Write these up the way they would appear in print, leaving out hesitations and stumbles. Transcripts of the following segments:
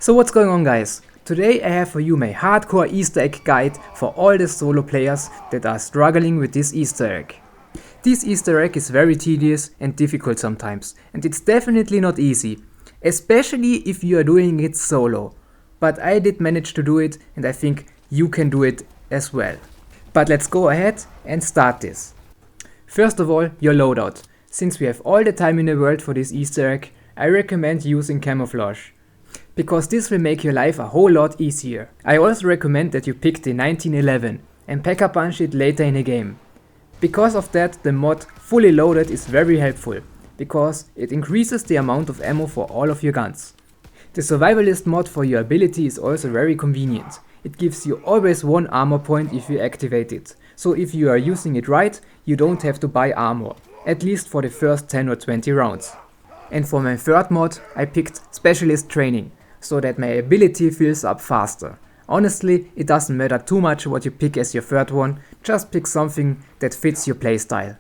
So what's going on, guys? Today I have for you my hardcore Easter egg guide for all the solo players that are struggling with this Easter egg. This Easter egg is very tedious and difficult sometimes, and it's definitely not easy, especially if you are doing it solo. But I did manage to do it, and I think you can do it as well. But let's go ahead and start this. First of all, your loadout. Since we have all the time in the world for this Easter egg, I recommend using camouflage, because this will make your life a whole lot easier. I also recommend that you pick the 1911 and pack-a-punch it later in the game. Because of that, the mod fully loaded is very helpful, because it increases the amount of ammo for all of your guns. The survivalist mod for your ability is also very convenient. It gives you always one armor point if you activate it, so if you are using it right, you don't have to buy armor, at least for the first 10 or 20 rounds. And for my third mod, I picked specialist training, so that my ability fills up faster. Honestly, it doesn't matter too much what you pick as your third one, just pick something that fits your playstyle.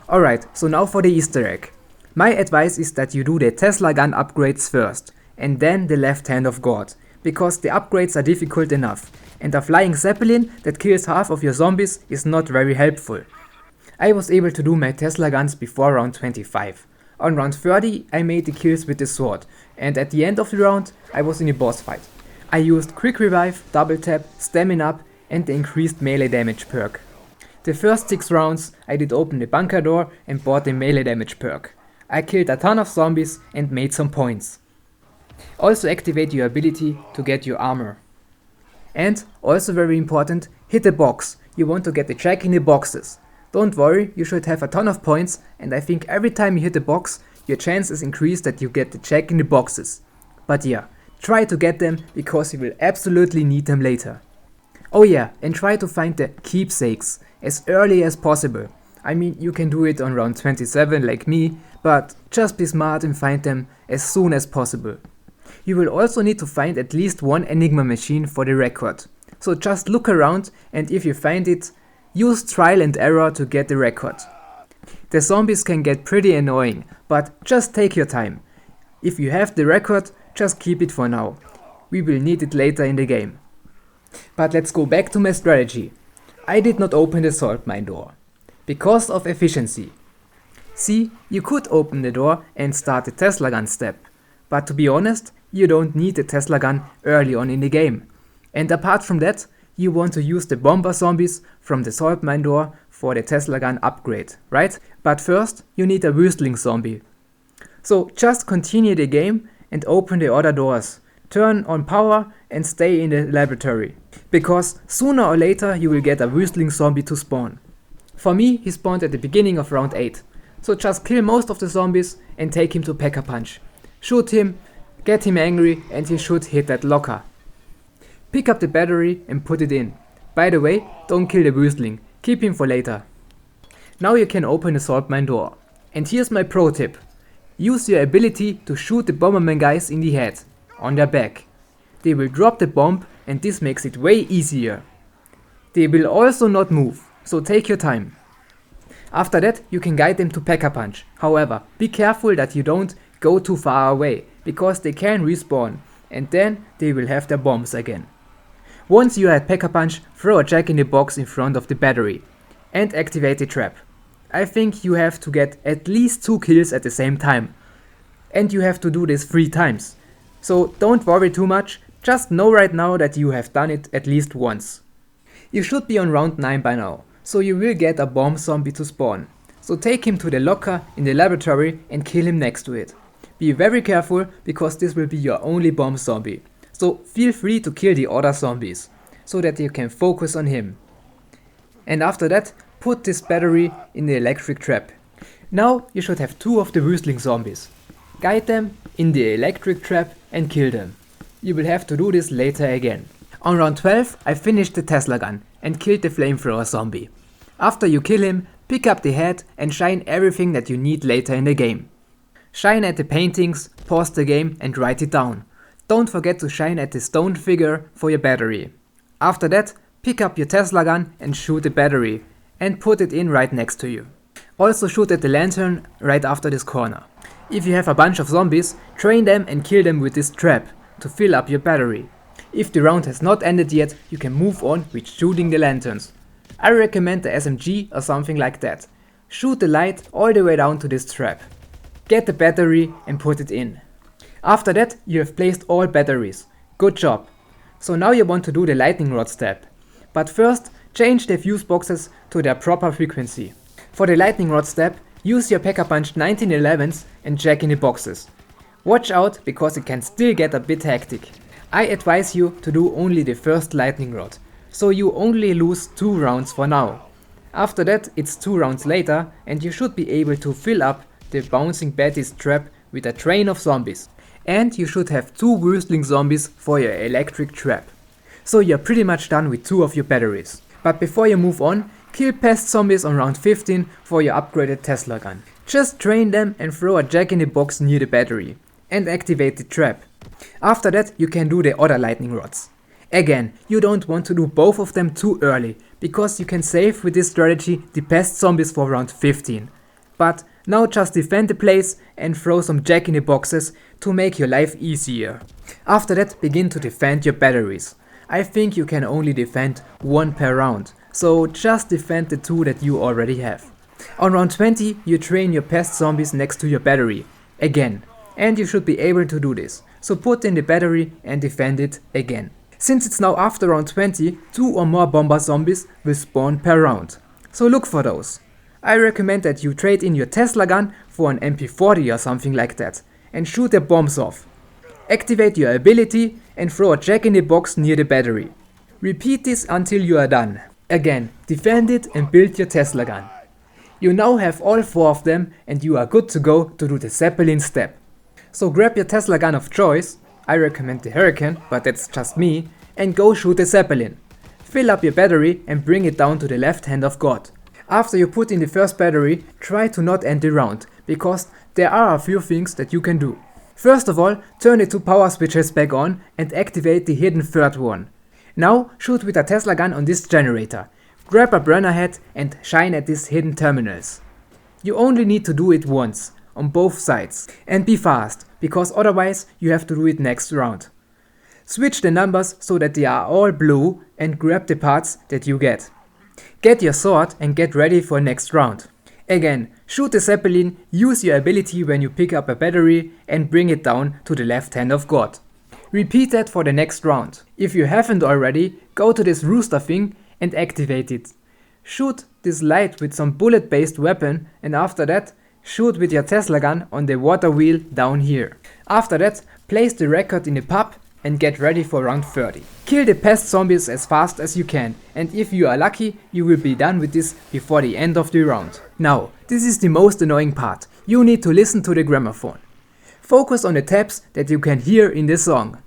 Alright, so now for the Easter egg. My advice is that you do the Tesla gun upgrades first, and then the left hand of God, because the upgrades are difficult enough, and a flying zeppelin that kills half of your zombies is not very helpful. I was able to do my Tesla guns before round 25. On round 30 I made the kills with the sword, and at the end of the round I was in a boss fight. I used quick revive, double tap, stamina up and the increased melee damage perk. The first 6 rounds I did open the bunker door and bought the melee damage perk. I killed a ton of zombies and made some points. Also activate your ability to get your armor. And also very important, hit the box. You want to get the check in the boxes. Don't worry, you should have a ton of points, and I think every time you hit the box, your chances increase that you get the check in the boxes. But yeah, try to get them, because you will absolutely need them later. Oh yeah, and try to find the keepsakes as early as possible. I mean, you can do it on round 27 like me, but just be smart and find them as soon as possible. You will also need to find at least one Enigma machine for the record. So just look around, and if you find it, use trial and error to get the record. The zombies can get pretty annoying, but just take your time. If you have the record, just keep it for now. We will need it later in the game. But let's go back to my strategy. I did not open the salt mine door, because of efficiency. See, you could open the door and start the Tesla gun step, but to be honest, you don't need the Tesla gun early on in the game. And apart from that, you want to use the bomber zombies from the salt mine door for the Tesla gun upgrade, right? But first, you need a Wüstling zombie. So just continue the game and open the other doors. Turn on power and stay in the laboratory, because sooner or later you will get a Wüstling zombie to spawn. For me, he spawned at the beginning of round 8. So just kill most of the zombies and take him to pack-a-punch. Shoot him, get him angry, and he should hit that locker. Pick up the battery and put it in. By the way, don't kill the Wüstling, keep him for later. Now you can open the salt mine door. And here's my pro tip. Use your ability to shoot the bomberman guys in the head, on their back. They will drop the bomb, and this makes it way easier. They will also not move, so take your time. After that you can guide them to pack-a-punch. However, be careful that you don't go too far away, because they can respawn, and then they will have their bombs again. Once you are at pack-a-punch, throw a jack in the box in front of the battery and activate the trap. I think you have to get at least 2 kills at the same time, and you have to do this 3 times. So don't worry too much, just know right now that you have done it at least once. You should be on round 9 by now, so you will get a bomb zombie to spawn. So take him to the locker in the laboratory and kill him next to it. Be very careful, because this will be your only bomb zombie. So feel free to kill the other zombies, so that you can focus on him. And after that, put this battery in the electric trap. Now you should have 2 of the Wüstling zombies. Guide them in the electric trap and kill them. You will have to do this later again. On round 12 I finished the Tesla gun and killed the flamethrower zombie. After you kill him, pick up the head and shine everything that you need later in the game. Shine at the paintings, pause the game and write it down. Don't forget to shine at the stone figure for your battery. After that, pick up your Tesla gun and shoot the battery, and put it in right next to you. Also shoot at the lantern right after this corner. If you have a bunch of zombies, train them and kill them with this trap. to fill up your battery. If the round has not ended yet, you can move on with shooting the lanterns. I recommend the SMG or something like that. Shoot the light all the way down to this trap. Get the battery and put it in. After that, you have placed all batteries. Good job. So now you want to do the lightning rod step. But first, change the fuse boxes to their proper frequency. For the lightning rod step, use your Pack-a-Punch 1911s and jack in the boxes. Watch out, because it can still get a bit hectic. I advise you to do only the first lightning rod, so you only lose 2 rounds for now. After that, it's 2 rounds later and you should be able to fill up the bouncing B.A.T's trap with a train of zombies. And you should have 2 whirling zombies for your electric trap. So you're pretty much done with 2 of your batteries. But before you move on, kill pest zombies on round 15 for your upgraded Tesla gun. Just train them and throw a jack in the box near the battery and activate the trap. After that, you can do the other lightning rods. Again, you don't want to do both of them too early, because you can save with this strategy the pest zombies for round 15. But now just defend the place and throw some jack in the boxes to make your life easier. After that, begin to defend your batteries. I think you can only defend 1 per round, so just defend the 2 that you already have. On round 20, you train your pest zombies next to your battery, again, and you should be able to do this, so put in the battery and defend it again. Since it's now after round 20, 2 or more bomber zombies will spawn per round, so look for those. I recommend that you trade in your Tesla gun for an MP40 or something like that, and shoot their bombs off. Activate your ability and throw a jack in the box near the battery. Repeat this until you are done. Again, defend it and build your Tesla gun. You now have all 4 of them and you are good to go to do the Zeppelin step. So grab your Tesla gun of choice, I recommend the Hurricane, but that's just me, and go shoot the Zeppelin. Fill up your battery and bring it down to the left hand of God. After you put in the first battery, try to not end the round, because there are a few things that you can do. First of all, turn the 2 power switches back on and activate the hidden third one. Now shoot with a Tesla gun on this generator. Grab a burner head and shine at these hidden terminals. You only need to do it once, on both sides. And be fast, because otherwise you have to do it next round. Switch the numbers so that they are all blue and grab the parts that you get. Get your sword and get ready for next round. Again, shoot the Zeppelin, use your ability when you pick up a battery and bring it down to the left hand of God. Repeat that for the next round. If you haven't already, go to this rooster thing and activate it. Shoot this light with some bullet based weapon and after that, shoot with your Tesla gun on the water wheel down here. After that, place the record in the pub and get ready for round 30. Kill the pest zombies as fast as you can, and if you are lucky, you will be done with this before the end of the round. Now, this is the most annoying part. You need to listen to the gramophone. Focus on the taps that you can hear in the song.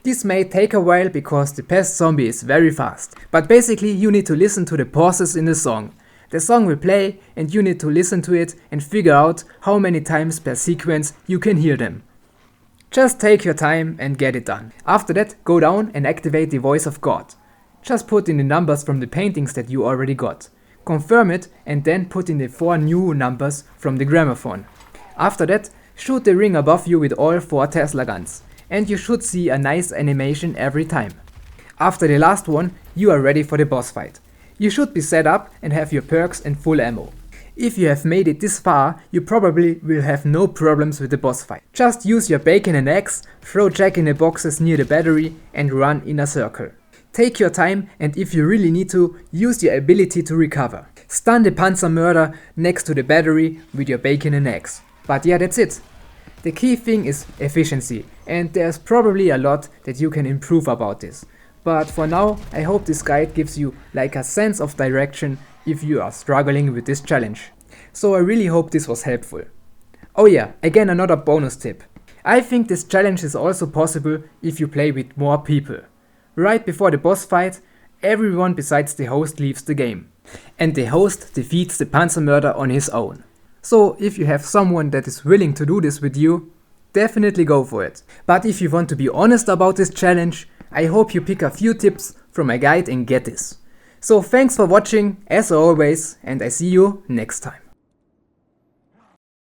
This may take a while because the pest zombie is very fast, but basically you need to listen to the pauses in the song. The song will play and you need to listen to it and figure out how many times per sequence you can hear them. Just take your time and get it done. After that, go down and activate the voice of God. Just put in the numbers from the paintings that you already got. Confirm it and then put in the 4 new numbers from the gramophone. After that, shoot the ring above you with all 4 Tesla guns. And you should see a nice animation every time. After the last one, you are ready for the boss fight. You should be set up and have your perks and full ammo. If you have made it this far, you probably will have no problems with the boss fight. Just use your bacon and eggs, throw jack in the boxes near the battery and run in a circle. Take your time and if you really need to, use your ability to recover. Stun the Panzermörder next to the battery with your bacon and eggs. But yeah, that's it. The key thing is efficiency and there's probably a lot that you can improve about this. But for now, I hope this guide gives you like a sense of direction if you are struggling with this challenge. So I really hope this was helpful. Oh yeah, again another bonus tip. I think this challenge is also possible if you play with more people. Right before the boss fight, everyone besides the host leaves the game. And the host defeats the Panzermörder on his own. So if you have someone that is willing to do this with you, definitely go for it. But if you want to be honest about this challenge, I hope you pick a few tips from my guide and get this. So thanks for watching as always and I see you next time.